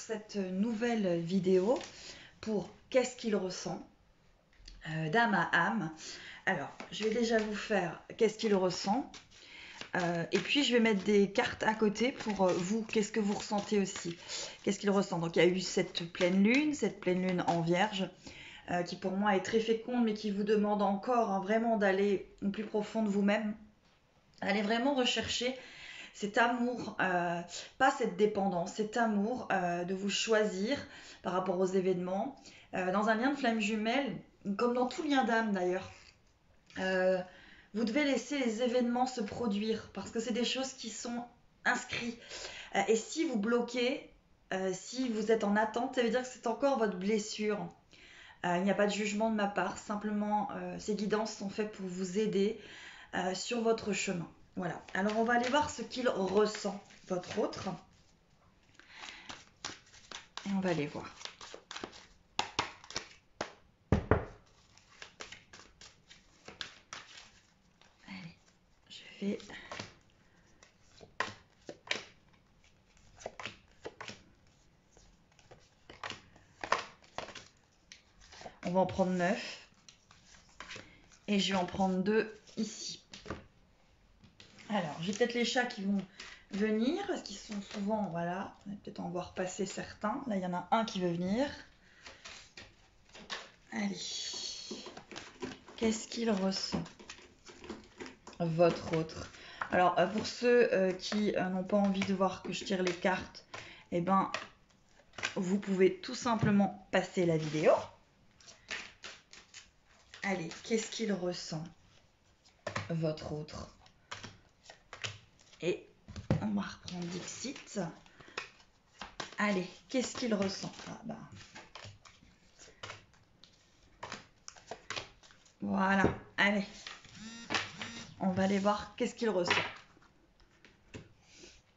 cette nouvelle vidéo pour qu'est-ce qu'il ressent d'âme à âme. Alors, je vais déjà vous faire qu'est-ce qu'il ressent. Et puis, je vais mettre des cartes à côté pour vous. Qu'est-ce que vous ressentez aussi? Qu'est-ce qu'il ressent? Donc, il y a eu cette pleine lune en Vierge, qui pour moi est très féconde, mais qui vous demande encore vraiment d'aller au plus profond de vous-même. Allez vraiment rechercher cet amour, pas cette dépendance, cet amour de vous choisir par rapport aux événements. Dans un lien de flamme jumelle, comme dans tout lien d'âme d'ailleurs, vous devez laisser les événements se produire parce que c'est des choses qui sont inscrites. Et si vous bloquez, si vous êtes en attente, ça veut dire que c'est encore votre blessure. Il n'y a pas de jugement de ma part, simplement ces guidances sont faites pour vous aider sur votre chemin. Voilà, alors on va aller voir ce qu'il ressent, votre autre. Et on va aller voir. Allez, je vais... On va en prendre 9. Et je vais en prendre 2 ici. Alors, j'ai peut-être les chats qui vont venir, parce qu'ils sont souvent, voilà, on va peut-être en voir passer certains. Là, il y en a un qui veut venir. Allez, qu'est-ce qu'il ressent, votre autre? Alors, pour ceux qui n'ont pas envie de voir que je tire les cartes, eh ben, vous pouvez tout simplement passer la vidéo. Allez, qu'est-ce qu'il ressent, votre autre? Et on va reprendre Dixit. Allez, qu'est-ce qu'il ressent? Voilà, allez. On va aller voir qu'est-ce qu'il ressent.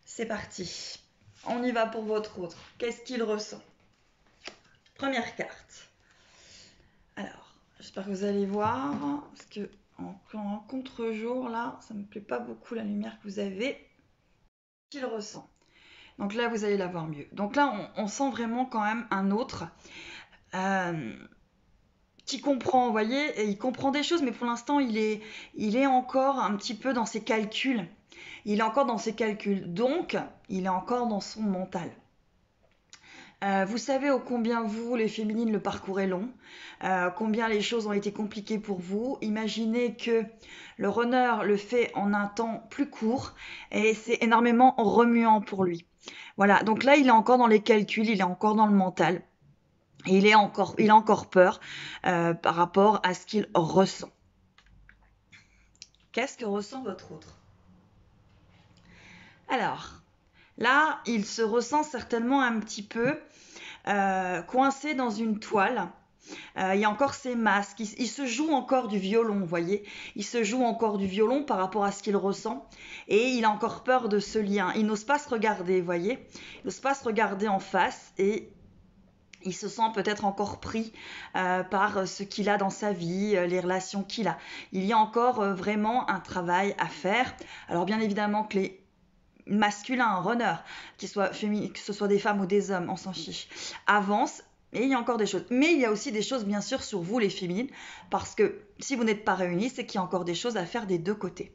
C'est parti. On y va pour votre autre. Qu'est-ce qu'il ressent? Première carte. Alors, j'espère que vous allez voir. Parce que en contre-jour, là, ça ne me plaît pas beaucoup la lumière que vous avez. Qu'est-ce qu'il ressent? Donc là, vous allez la voir mieux. Donc là, on sent vraiment quand même un autre qui comprend, vous voyez, et il comprend des choses, mais pour l'instant, il est encore un petit peu dans ses calculs. Il est encore dans ses calculs, donc il est encore dans son mental. Vous savez ô combien vous, les féminines, le parcours est long, combien les choses ont été compliquées pour vous. Imaginez que le runner le fait en un temps plus court et c'est énormément remuant pour lui. Voilà, donc là, il est encore dans les calculs, il est encore dans le mental. Et il a encore peur par rapport à ce qu'il ressent. Qu'est-ce que ressent votre autre? Alors, là, il se ressent certainement un petit peu coincé dans une toile. Il y a encore ses masques. Il se joue encore du violon, vous voyez. Il se joue encore du violon par rapport à ce qu'il ressent. Et il a encore peur de ce lien. Il n'ose pas se regarder, vous voyez. Il n'ose pas se regarder en face et... il se sent peut-être encore pris par ce qu'il a dans sa vie, les relations qu'il a. Il y a encore vraiment un travail à faire. Alors bien évidemment que les masculins, runners, que ce soit des femmes ou des hommes, on s'en fiche, avancent. Et il y a encore des choses. Mais il y a aussi des choses, bien sûr, sur vous, les féminines, parce que si vous n'êtes pas réunis, c'est qu'il y a encore des choses à faire des deux côtés.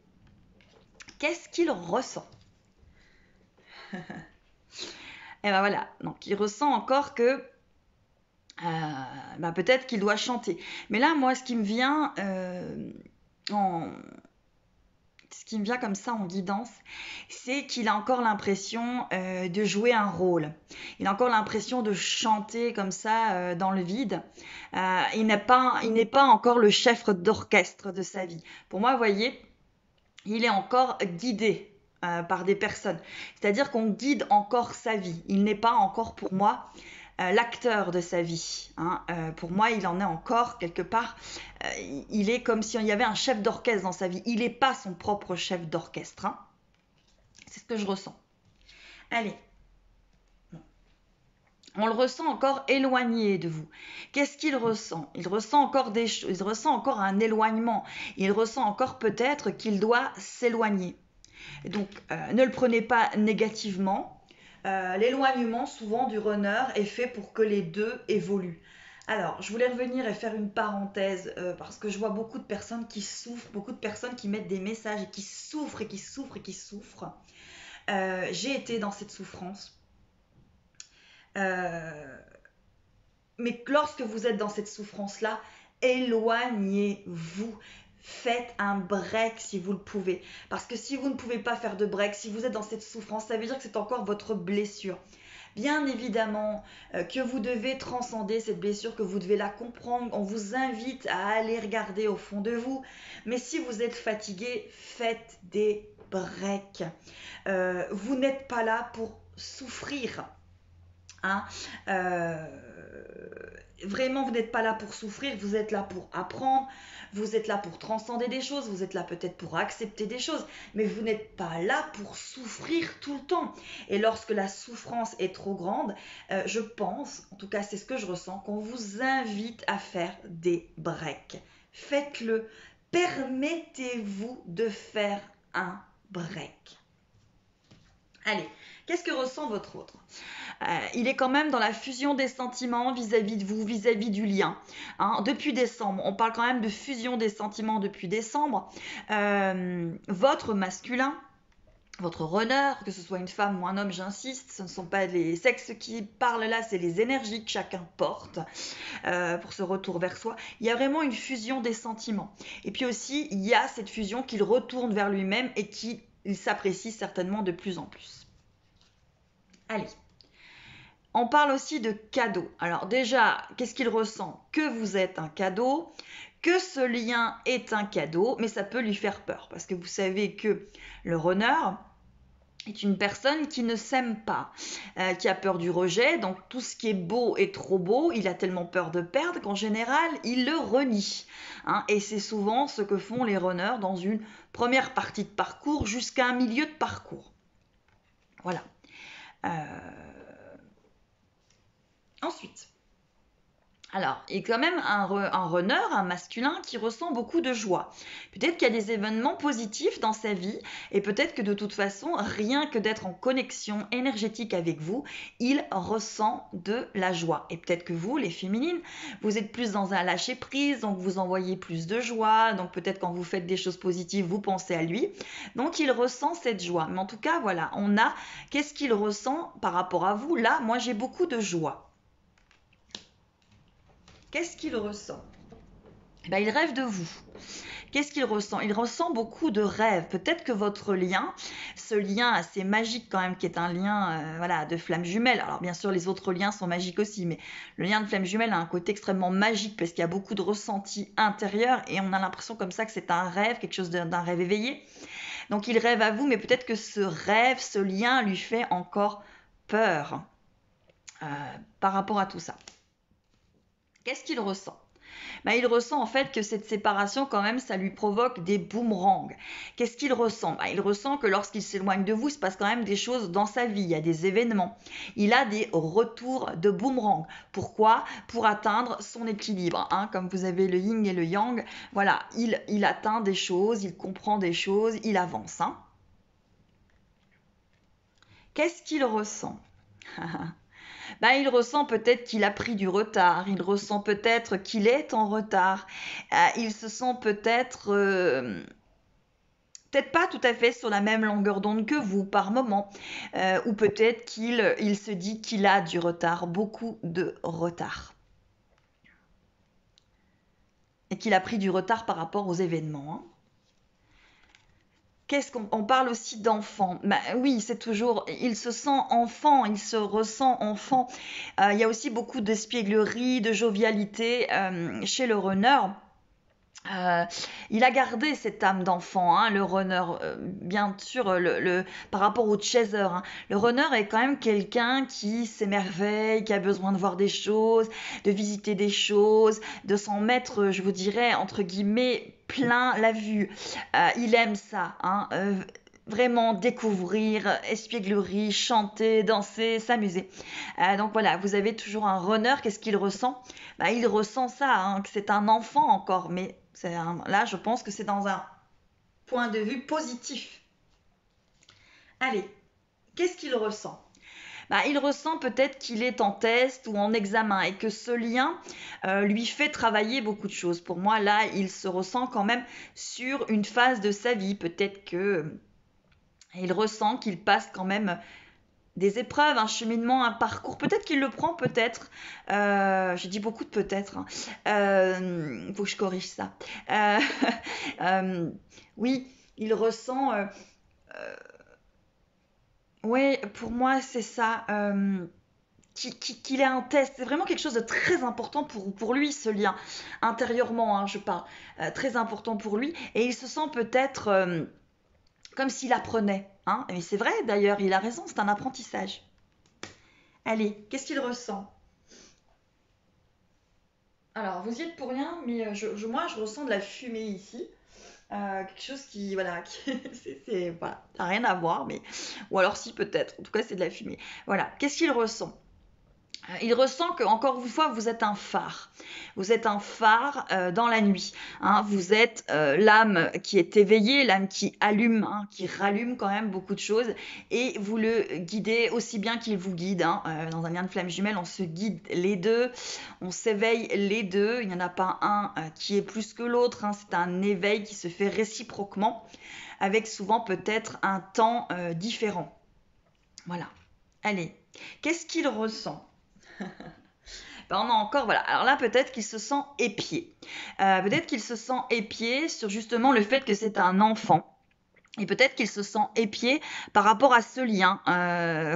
Qu'est-ce qu'il ressent? Et ben voilà, donc il ressent encore que peut-être qu'il doit chanter. Mais là, moi, ce qui me vient comme ça en guidance, c'est qu'il a encore l'impression de jouer un rôle. Il a encore l'impression de chanter comme ça dans le vide. Il n'est pas encore le chef d'orchestre de sa vie. Pour moi, vous voyez, il est encore guidé par des personnes. C'est-à-dire qu'on guide encore sa vie. Il n'est pas encore, pour moi, l'acteur de sa vie. Pour moi, il en est encore quelque part. Il est comme s'il y avait un chef d'orchestre dans sa vie. Il n'est pas son propre chef d'orchestre. C'est ce que je ressens. Allez. On le ressent encore éloigné de vous. Qu'est-ce qu'il ressent? Il ressent encore des choses. Il ressent encore un éloignement. Il ressent encore peut-être qu'il doit s'éloigner. Donc, ne le prenez pas négativement. l'éloignement souvent du runner est fait pour que les deux évoluent. Alors, je voulais revenir et faire une parenthèse parce que je vois beaucoup de personnes qui souffrent, beaucoup de personnes qui mettent des messages et qui souffrent et qui souffrent et qui souffrent. J'ai été dans cette souffrance. Mais lorsque vous êtes dans cette souffrance-là, éloignez-vous. Faites un break si vous le pouvez. Parce que si vous ne pouvez pas faire de break, si vous êtes dans cette souffrance, ça veut dire que c'est encore votre blessure. Bien évidemment que vous devez transcender cette blessure, que vous devez la comprendre. On vous invite à aller regarder au fond de vous. Mais si vous êtes fatigué, faites des breaks. Vous n'êtes pas là pour souffrir. Hein, vraiment, vous n'êtes pas là pour souffrir, vous êtes là pour apprendre, vous êtes là pour transcender des choses, vous êtes là peut-être pour accepter des choses, mais vous n'êtes pas là pour souffrir tout le temps. Et lorsque la souffrance est trop grande, je pense, en tout cas c'est ce que je ressens, qu'on vous invite à faire des breaks. Faites-le, permettez-vous de faire un break. Allez, qu'est-ce que ressent votre autre ? Il est quand même dans la fusion des sentiments vis-à-vis de vous, vis-à-vis du lien. Hein, depuis décembre, on parle quand même de fusion des sentiments depuis décembre. Votre masculin, votre runner, que ce soit une femme ou un homme, j'insiste, ce ne sont pas les sexes qui parlent là, c'est les énergies que chacun porte pour ce retour vers soi. Il y a vraiment une fusion des sentiments. Et puis aussi, il y a cette fusion qu'il retourne vers lui-même et qu'il s'apprécie certainement de plus en plus. Allez. On parle aussi de cadeau. Alors déjà, qu'est-ce qu'il ressent ? Que vous êtes un cadeau, que ce lien est un cadeau, mais ça peut lui faire peur. Parce que vous savez que le runner est une personne qui ne s'aime pas, qui a peur du rejet. Donc tout ce qui est beau est trop beau, il a tellement peur de perdre qu'en général, il le renie. Hein, et c'est souvent ce que font les runners dans une première partie de parcours jusqu'à un milieu de parcours. Voilà. Ensuite, alors, il y a quand même un runner, un masculin qui ressent beaucoup de joie. Peut-être qu'il y a des événements positifs dans sa vie et peut-être que de toute façon, rien que d'être en connexion énergétique avec vous, il ressent de la joie. Et peut-être que vous, les féminines, vous êtes plus dans un lâcher-prise, donc vous envoyez plus de joie, donc peut-être quand vous faites des choses positives, vous pensez à lui. Donc, il ressent cette joie. Mais en tout cas, voilà, on a qu'est-ce qu'il ressent par rapport à vous. Là, moi, j'ai beaucoup de joie. Qu'est-ce qu'il ressent ? Il rêve de vous. Qu'est-ce qu'il ressent ? Il ressent beaucoup de rêves. Peut-être que votre lien, ce lien assez magique quand même, qui est un lien de flamme jumelle. Alors bien sûr, les autres liens sont magiques aussi, mais le lien de flamme jumelle a un côté extrêmement magique parce qu'il y a beaucoup de ressentis intérieurs et on a l'impression comme ça que c'est un rêve, quelque chose d'un rêve éveillé. Donc il rêve à vous, mais peut-être que ce rêve, ce lien lui fait encore peur par rapport à tout ça. Qu'est-ce qu'il ressent ? Il ressent en fait que cette séparation quand même ça lui provoque des boomerangs. Qu'est-ce qu'il ressent ? Il ressent que lorsqu'il s'éloigne de vous, il se passe quand même des choses dans sa vie, il y a des événements. Il a des retours de boomerang. Pourquoi ? Pour atteindre son équilibre. Hein, comme vous avez le yin et le yang, voilà, il atteint des choses, il comprend des choses, il avance. Hein. Qu'est-ce qu'il ressent ? Il ressent peut-être qu'il a pris du retard, il ressent peut-être qu'il est en retard, il se sent peut-être pas tout à fait sur la même longueur d'onde que vous par moment, ou peut-être qu'il se dit qu'il a du retard, beaucoup de retard. Et qu'il a pris du retard par rapport aux événements. Hein. Qu'est-ce qu'on parle aussi d'enfant ? Oui, c'est toujours, il se sent enfant, il se ressent enfant. Il y a aussi beaucoup d'espièglerie, de jovialité chez le runner. Il a gardé cette âme d'enfant, hein, le runner, bien sûr, par rapport au chaser. Hein. Le runner est quand même quelqu'un qui s'émerveille, qui a besoin de voir des choses, de visiter des choses, de s'en mettre, je vous dirais, entre guillemets, plein la vue. Il aime ça, hein, vraiment découvrir, espièglerie, chanter, danser, s'amuser. Donc voilà, vous avez toujours un runner, qu'est-ce qu'il ressent ? Il ressent ça, hein, que c'est un enfant encore, mais là je pense que c'est dans un point de vue positif. Allez, qu'est-ce qu'il ressent ? il ressent peut-être qu'il est en test ou en examen et que ce lien lui fait travailler beaucoup de choses. Pour moi, là, il se ressent quand même sur une phase de sa vie. Peut-être que il ressent qu'il passe quand même des épreuves, un cheminement, un parcours. Peut-être qu'il le prend, peut-être. J'ai dit beaucoup de peut-être. Faut que je corrige ça. Euh, oui, il ressent. Oui, pour moi, c'est ça. Qu'il ait un test. C'est vraiment quelque chose de très important pour lui, ce lien. Intérieurement, hein, je parle. Très important pour lui. Et il se sent peut-être comme s'il apprenait. Hein. Et c'est vrai, d'ailleurs, il a raison, c'est un apprentissage. Allez, qu'est-ce qu'il ressent? Alors, vous y êtes pour rien, mais moi, je ressens de la fumée ici. Quelque chose qui, voilà, voilà, ça n'a rien à voir, mais... Ou alors si, peut-être. En tout cas, c'est de la fumée. Voilà, qu'est-ce qu'il ressent? Il ressent que, encore une fois, vous êtes un phare. Vous êtes un phare dans la nuit. Hein. Vous êtes l'âme qui est éveillée, l'âme qui allume, hein, qui rallume quand même beaucoup de choses. Et vous le guidez aussi bien qu'il vous guide. Hein. Dans un lien de flamme jumelle, on se guide les deux. On s'éveille les deux. Il n'y en a pas un qui est plus que l'autre. Hein. C'est un éveil qui se fait réciproquement, avec souvent peut-être un temps différent. Voilà. Allez, qu'est-ce qu'il ressent? On a encore, voilà. Alors là, peut-être qu'il se sent épié. Peut-être qu'il se sent épié sur justement le fait que c'est un enfant. Et peut-être qu'il se sent épié par rapport à ce lien,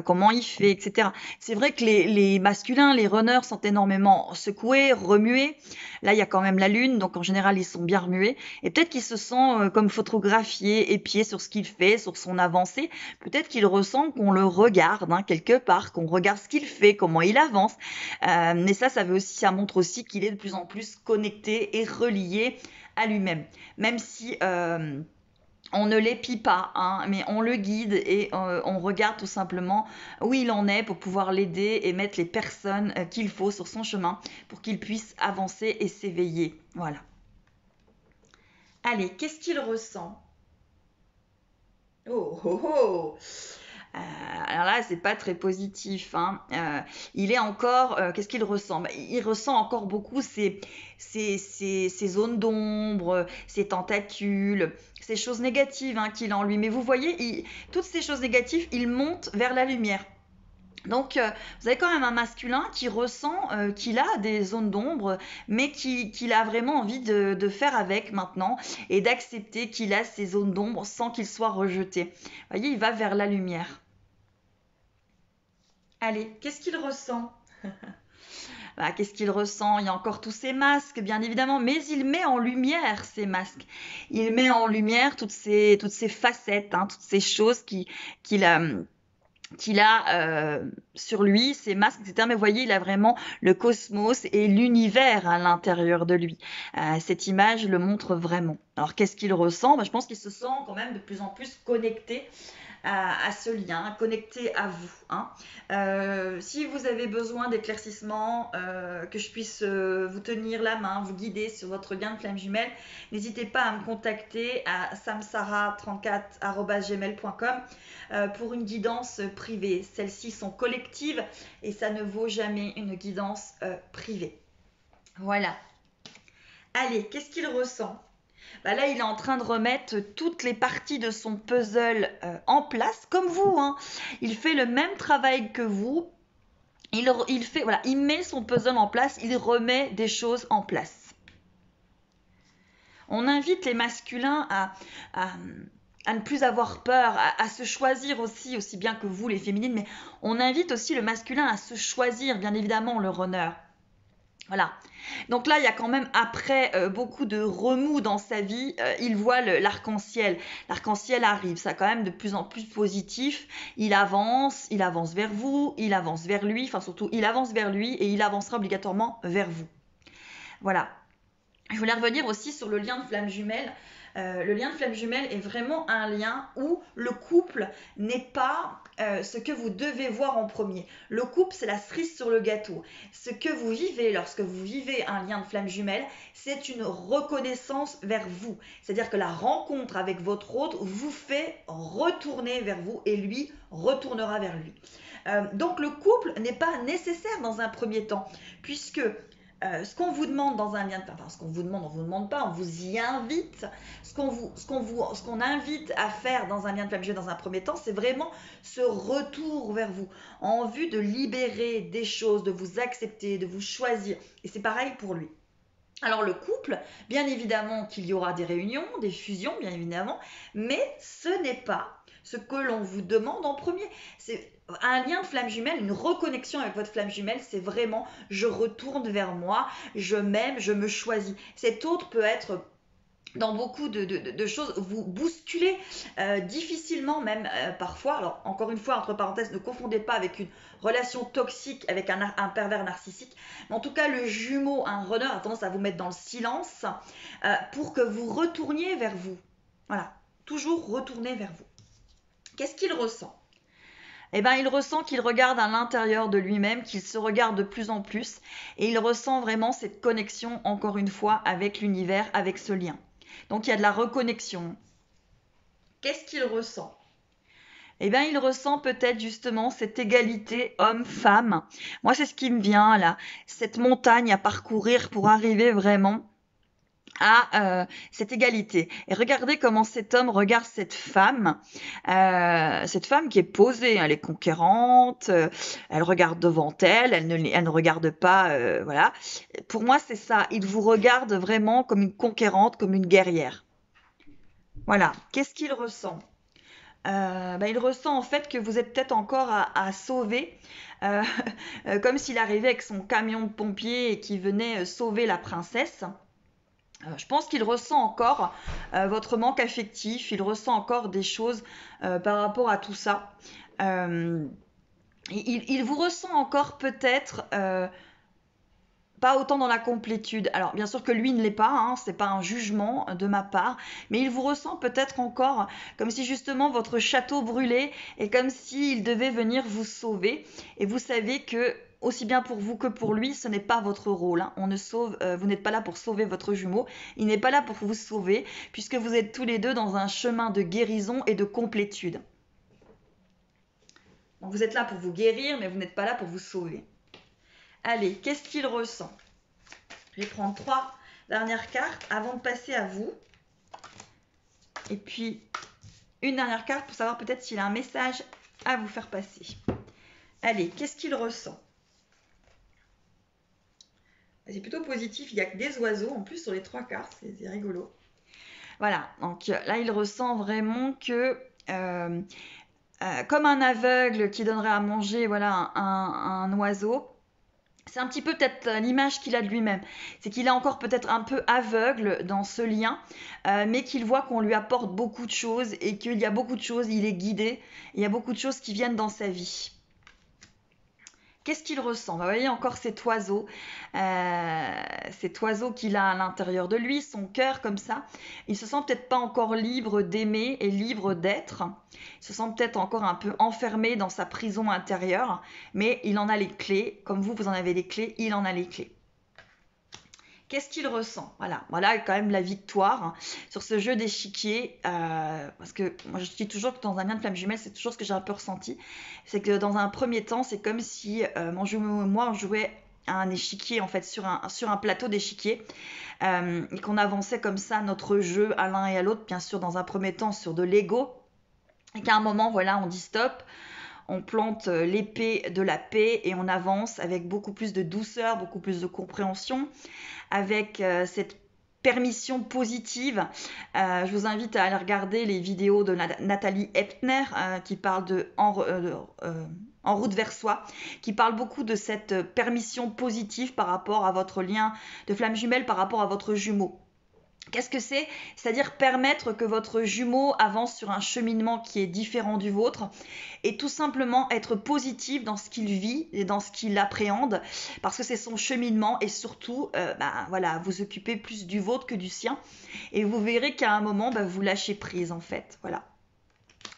comment il fait, etc. C'est vrai que les masculins, les runners sont énormément secoués, remués. Là, il y a quand même la lune, donc en général, ils sont bien remués. Et peut-être qu'il se sent comme photographié, épié sur ce qu'il fait, sur son avancée. Peut-être qu'il ressent qu'on le regarde hein, quelque part, qu'on regarde ce qu'il fait, comment il avance. Mais ça montre aussi qu'il est de plus en plus connecté et relié à lui-même. Même si... on ne l'épie pas, hein, mais on le guide et on regarde tout simplement où il en est pour pouvoir l'aider et mettre les personnes qu'il faut sur son chemin pour qu'il puisse avancer et s'éveiller. Voilà. Allez, qu'est-ce qu'il ressent? Oh, oh, oh. Alors là, c'est pas très positif. Hein. Il est encore. Qu'est-ce qu'il ressent? Il ressent encore beaucoup ces zones d'ombre, ces tentacules, ces choses négatives hein, qu'il a en lui. Mais vous voyez, toutes ces choses négatives, il monte vers la lumière. Donc, vous avez quand même un masculin qui ressent qu'il a des zones d'ombre, mais qu'il a vraiment envie de faire avec maintenant et d'accepter qu'il a ces zones d'ombre sans qu'il soit rejeté. Vous voyez, il va vers la lumière. Allez, qu'est-ce qu'il ressent? Qu'est-ce qu'il ressent? Il y a encore tous ces masques, bien évidemment, mais il met en lumière ces masques. Il met en lumière toutes ces facettes, hein, toutes ces choses qu'il a sur lui, ses masques, etc. Mais vous voyez, il a vraiment le cosmos et l'univers à l'intérieur de lui. Cette image le montre vraiment. Alors, qu'est-ce qu'il ressent? Je pense qu'il se sent quand même de plus en plus connecté à ce lien, connecté à vous. Hein. Si vous avez besoin d'éclaircissement, que je puisse vous tenir la main, vous guider sur votre lien de flamme jumelle, n'hésitez pas à me contacter à samsara34@gmail.com pour une guidance privée. Celles-ci sont collectives et ça ne vaut jamais une guidance privée. Voilà. Allez, qu'est-ce qu'il ressent? Là, il est en train de remettre toutes les parties de son puzzle en place, comme vous. Hein. Il fait le même travail que vous. Il met son puzzle en place, il remet des choses en place. On invite les masculins à ne plus avoir peur, à se choisir aussi bien que vous, les féminines, mais on invite aussi le masculin à se choisir, bien évidemment, le runner. Voilà. Donc là, il y a quand même, après beaucoup de remous dans sa vie, il voit l'arc-en-ciel. L'arc-en-ciel arrive, ça quand même de plus en plus positif. Il avance vers vous, il avance vers lui, enfin surtout, il avance vers lui et il avancera obligatoirement vers vous. Voilà. Je voulais revenir aussi sur le lien de flamme jumelle. Le lien de flamme jumelle est vraiment un lien où le couple n'est pas ce que vous devez voir en premier. Le couple, c'est la cerise sur le gâteau. Ce que vous vivez lorsque vous vivez un lien de flamme jumelle, c'est une reconnaissance vers vous. C'est-à-dire que la rencontre avec votre autre vous fait retourner vers vous et lui retournera vers lui. Donc le couple n'est pas nécessaire dans un premier temps, puisque ce qu'on vous demande dans un lien de... Enfin, ce qu'on vous demande, on ne vous demande pas, on vous y invite. Ce qu'on invite à faire dans un lien de flamme jumelle dans un premier temps, c'est vraiment ce retour vers vous, en vue de libérer des choses, de vous accepter, de vous choisir. Et c'est pareil pour lui. Alors le couple, bien évidemment qu'il y aura des réunions, des fusions, bien évidemment, mais ce n'est pas ce que l'on vous demande en premier. C'est un lien de flamme jumelle, une reconnexion avec votre flamme jumelle, c'est vraiment je retourne vers moi, je m'aime, je me choisis. Cet autre peut être dans beaucoup de choses, vous bousculez difficilement même parfois. Alors encore une fois, entre parenthèses, ne confondez pas avec une relation toxique avec un pervers narcissique. Mais en tout cas, le jumeau, un runner, a tendance à vous mettre dans le silence pour que vous retourniez vers vous. Voilà, toujours retourner vers vous. Qu'est-ce qu'il ressent ? Eh bien, il ressent qu'il regarde à l'intérieur de lui-même, qu'il se regarde de plus en plus, et il ressent vraiment cette connexion, encore une fois, avec l'univers, avec ce lien. Donc, il y a de la reconnexion. Qu'est-ce qu'il ressent ? Eh bien, il ressent peut-être justement cette égalité homme-femme. Moi, c'est ce qui me vient là, cette montagne à parcourir pour arriver vraiment à cette égalité. Et regardez comment cet homme regarde cette femme qui est posée, elle est conquérante, elle regarde devant elle, elle ne regarde pas, voilà. Pour moi, c'est ça, il vous regarde vraiment comme une conquérante, comme une guerrière. Voilà, qu'est-ce qu'il ressent ? Il ressent en fait que vous êtes peut-être encore à sauver, comme s'il arrivait avec son camion de pompiers et qui venait sauver la princesse. Je pense qu'il ressent encore votre manque affectif, il ressent encore des choses par rapport à tout ça. Il vous ressent encore peut-être pas autant dans la complétude. Alors bien sûr que lui ne l'est pas, hein, c'est pas un jugement de ma part, mais il vous ressent peut-être encore comme si justement votre château brûlait et comme s'il devait venir vous sauver. Et vous savez que aussi bien pour vous que pour lui, ce n'est pas votre rôle. Hein. Vous n'êtes pas là pour sauver votre jumeau, il n'est pas là pour vous sauver, puisque vous êtes tous les deux dans un chemin de guérison et de complétude. Donc vous êtes là pour vous guérir, mais vous n'êtes pas là pour vous sauver. Allez, qu'est-ce qu'il ressent ? Je vais prendre 3 dernières cartes avant de passer à vous. Et puis, une dernière carte pour savoir peut-être s'il a un message à vous faire passer. Allez, qu'est-ce qu'il ressent ? C'est plutôt positif, il n'y a que des oiseaux en plus sur les 3 cartes, c'est rigolo. Voilà, donc là il ressent vraiment que, comme un aveugle qui donnerait à manger voilà, un oiseau, c'est un petit peu peut-être l'image qu'il a de lui-même. C'est qu'il est encore peut-être un peu aveugle dans ce lien, mais qu'il voit qu'on lui apporte beaucoup de choses et qu'il y a beaucoup de choses, il est guidé, il y a beaucoup de choses qui viennent dans sa vie. Qu'est-ce qu'il ressent ? Vous voyez encore cet oiseau qu'il a à l'intérieur de lui, son cœur comme ça. Il se sent peut-être pas encore libre d'aimer et libre d'être. Il se sent peut-être encore un peu enfermé dans sa prison intérieure, mais il en a les clés. Comme vous en avez les clés, il en a les clés. Qu'est-ce qu'il ressent ? Voilà quand même la victoire sur ce jeu d'échiquier, parce que moi je dis toujours que dans un lien de flamme jumelle, c'est toujours ce que j'ai un peu ressenti, c'est que dans un premier temps, c'est comme si mon jumeau et moi on jouait à un échiquier en fait sur un plateau d'échiquier, et qu'on avançait comme ça notre jeu à l'un et à l'autre, bien sûr dans un premier temps sur de l'ego, et qu'à un moment voilà on dit stop. On plante l'épée de la paix et on avance avec beaucoup plus de douceur, beaucoup plus de compréhension, avec cette permission positive. Je vous invite à aller regarder les vidéos de Nathalie Epner qui parle de En route vers soi, qui parle beaucoup de cette permission positive par rapport à votre lien de flamme jumelle, par rapport à votre jumeau. Qu'est-ce que c'est? C'est-à-dire permettre que votre jumeau avance sur un cheminement qui est différent du vôtre et tout simplement être positif dans ce qu'il vit et dans ce qu'il appréhende parce que c'est son cheminement et surtout, voilà, vous occupez plus du vôtre que du sien et vous verrez qu'à un moment, vous lâchez prise en fait. Voilà.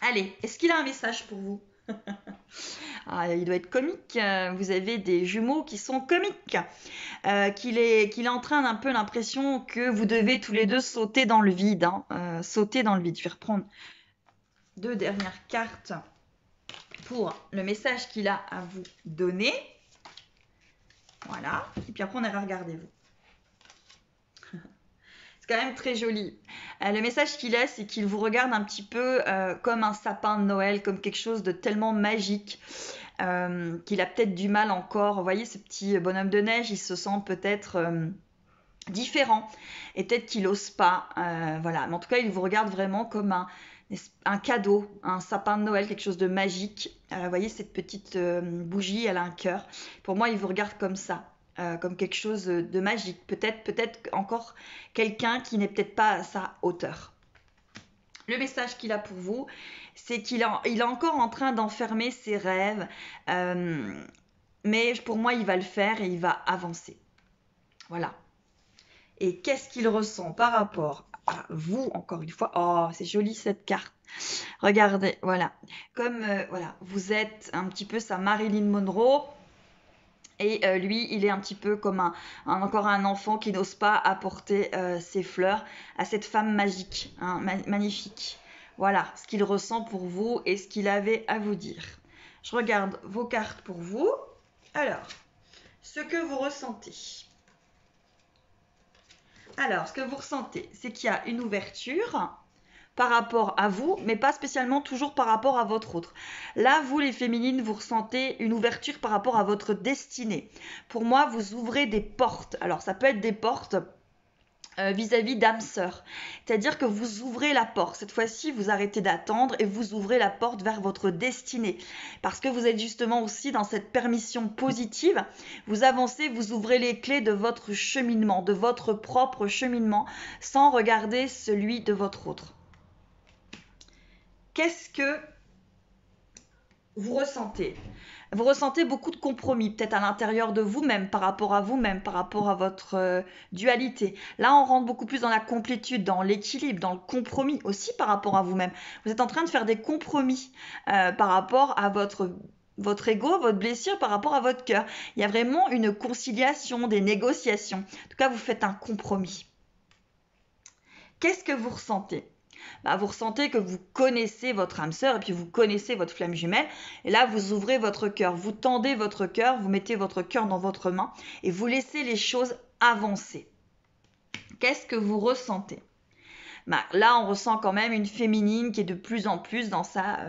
Allez, est-ce qu'il a un message pour vous? Ah, il doit être comique. Vous avez des jumeaux qui sont comiques. Qu'il est en train d'un peu l'impression que vous devez tous les deux sauter dans le vide. Sauter dans le vide. Je vais reprendre 2 dernières cartes pour le message qu'il a à vous donner. Voilà. Et puis après, on ira regarder vous. C'est quand même très joli. Le message qu'il a, c'est qu'il vous regarde un petit peu comme un sapin de Noël, comme quelque chose de tellement magique qu'il a peut-être du mal encore. Vous voyez, ce petit bonhomme de neige, il se sent peut-être différent et peut-être qu'il n'ose pas. Voilà. Mais en tout cas, il vous regarde vraiment comme un cadeau, un sapin de Noël, quelque chose de magique. Vous voyez, cette petite bougie, elle a un cœur. Pour moi, il vous regarde comme ça. Comme quelque chose de magique, peut-être encore quelqu'un qui n'est peut-être pas à sa hauteur. Le message qu'il a pour vous, c'est qu'il est encore en train d'enfermer ses rêves, mais pour moi, il va le faire et il va avancer. Voilà. Et qu'est-ce qu'il ressent par rapport à vous, encore une fois? Oh, c'est joli cette carte. Regardez, voilà. Comme voilà, vous êtes un petit peu sa Marilyn Monroe. Et lui, il est un petit peu comme encore un enfant qui n'ose pas apporter ses fleurs à cette femme magique, magnifique. Voilà ce qu'il ressent pour vous et ce qu'il avait à vous dire. Je regarde vos cartes pour vous. Alors, ce que vous ressentez. Alors, ce que vous ressentez, c'est qu'il y a une ouverture par rapport à vous, mais pas spécialement toujours par rapport à votre autre. Là, vous, les féminines, vous ressentez une ouverture par rapport à votre destinée. Pour moi, vous ouvrez des portes. Alors, ça peut être des portes vis-à-vis d'âmes sœurs. C'est-à-dire que vous ouvrez la porte. Cette fois-ci, vous arrêtez d'attendre et vous ouvrez la porte vers votre destinée. Parce que vous êtes justement aussi dans cette permission positive. Vous avancez, vous ouvrez les clés de votre cheminement, de votre propre cheminement, sans regarder celui de votre autre. Qu'est-ce que vous ressentez? Vous ressentez beaucoup de compromis, peut-être à l'intérieur de vous-même, par rapport à vous-même, par rapport à votre dualité. Là, on rentre beaucoup plus dans la complétude, dans l'équilibre, dans le compromis aussi par rapport à vous-même. Vous êtes en train de faire des compromis par rapport à votre ego, votre blessure, par rapport à votre cœur. Il y a vraiment une conciliation, des négociations. En tout cas, vous faites un compromis. Qu'est-ce que vous ressentez? Vous ressentez que vous connaissez votre âme sœur et puis vous connaissez votre flamme jumelle. Et là, vous ouvrez votre cœur, vous tendez votre cœur, vous mettez votre cœur dans votre main et vous laissez les choses avancer. Qu'est-ce que vous ressentez? Là, on ressent quand même une féminine qui est de plus en plus dans sa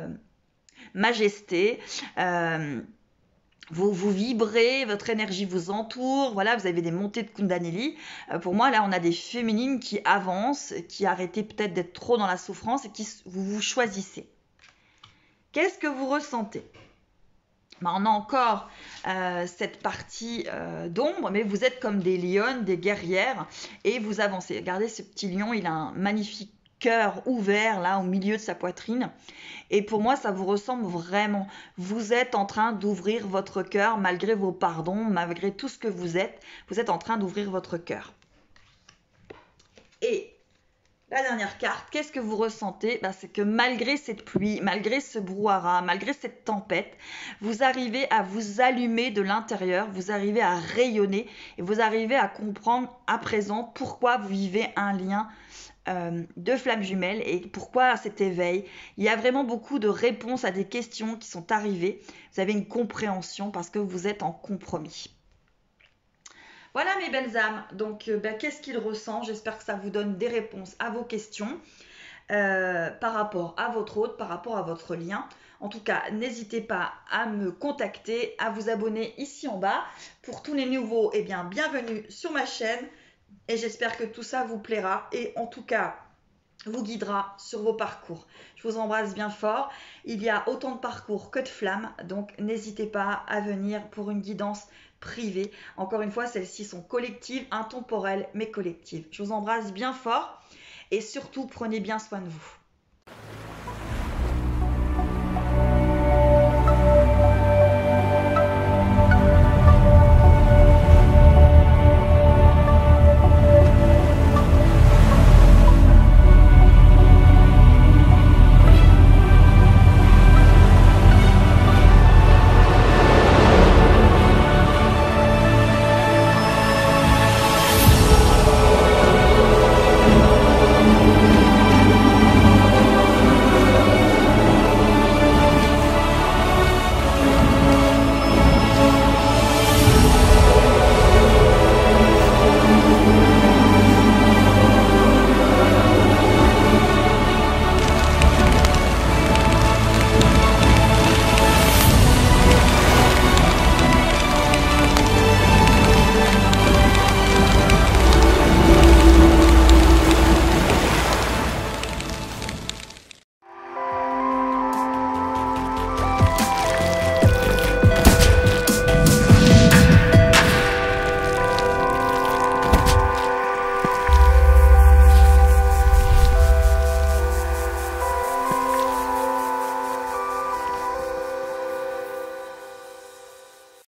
majesté. Vous vibrez, votre énergie vous entoure, voilà, vous avez des montées de Kundalini. Pour moi, là, on a des féminines qui avancent, qui arrêtez peut-être d'être trop dans la souffrance et qui vous choisissez. Qu'est-ce que vous ressentez? On a encore cette partie d'ombre, mais vous êtes comme des lionnes, des guerrières, et vous avancez. Regardez ce petit lion, il a un magnifique cœur ouvert là au milieu de sa poitrine. Et pour moi, ça vous ressemble vraiment. Vous êtes en train d'ouvrir votre cœur malgré vos pardons, malgré tout ce que vous êtes en train d'ouvrir votre cœur. Et la dernière carte, qu'est-ce que vous ressentez? C'est que malgré cette pluie, malgré ce brouhaha, malgré cette tempête, vous arrivez à vous allumer de l'intérieur, vous arrivez à rayonner et vous arrivez à comprendre à présent pourquoi vous vivez un lien de flammes jumelles et pourquoi cet éveil. Il y a vraiment beaucoup de réponses à des questions qui sont arrivées. Vous avez une compréhension parce que vous êtes en compromis. Voilà mes belles âmes, donc qu'est-ce qu'il ressent? J'espère que ça vous donne des réponses à vos questions par rapport à votre hôte, par rapport à votre lien. En tout cas, n'hésitez pas à me contacter, à vous abonner ici en bas. Pour tous les nouveaux, bienvenue sur ma chaîne et j'espère que tout ça vous plaira. Et en tout cas, vous guidera sur vos parcours. Je vous embrasse bien fort. Il y a autant de parcours que de flammes, donc n'hésitez pas à venir pour une guidance privée. Encore une fois, celles-ci sont collectives, intemporelles, mais collectives. Je vous embrasse bien fort et surtout, prenez bien soin de vous.